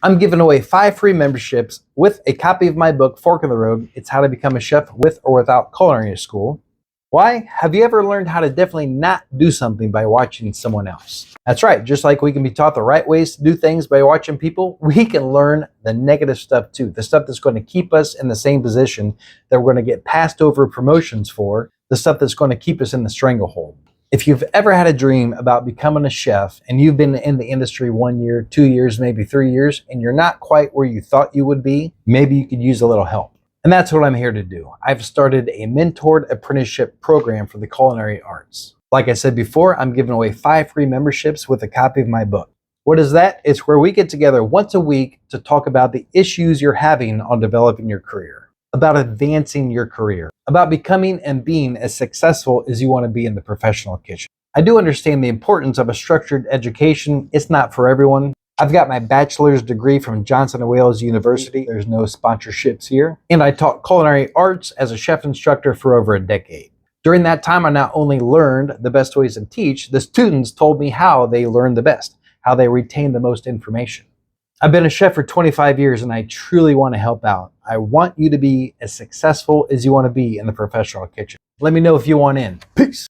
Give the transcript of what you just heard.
I'm giving away 5 free memberships with a copy of my book, Fork in the Road. It's how to become a chef with or without culinary school. Why? Have you ever learned how to definitely not do something by watching someone else? That's right. Just like we can be taught the right ways to do things by watching people, we can learn the negative stuff too. The stuff that's going to keep us in the same position that we're going to get passed over promotions for, the stuff that's going to keep us in the stranglehold. If you've ever had a dream about becoming a chef and you've been in the industry 1 year, 2 years, maybe 3 years, and you're not quite where you thought you would be, maybe you could use a little help. And that's what I'm here to do. I've started a mentored apprenticeship program for the culinary arts. Like I said before, I'm giving away 5 free memberships with a copy of my book. What is that? It's where we get together once a week to talk about the issues you're having on developing your career, about advancing your career, about becoming and being as successful as you want to be in the professional kitchen. I do understand the importance of a structured education. It's not for everyone. I've got my bachelor's degree from Johnson & Wales University. There's no sponsorships here. And I taught culinary arts as a chef instructor for over a decade. During that time, I not only learned the best ways to teach, the students told me how they learned the best, how they retain the most information. I've been a chef for 25 years and I truly want to help out. I want you to be as successful as you want to be in the professional kitchen. Let me know if you want in. Peace.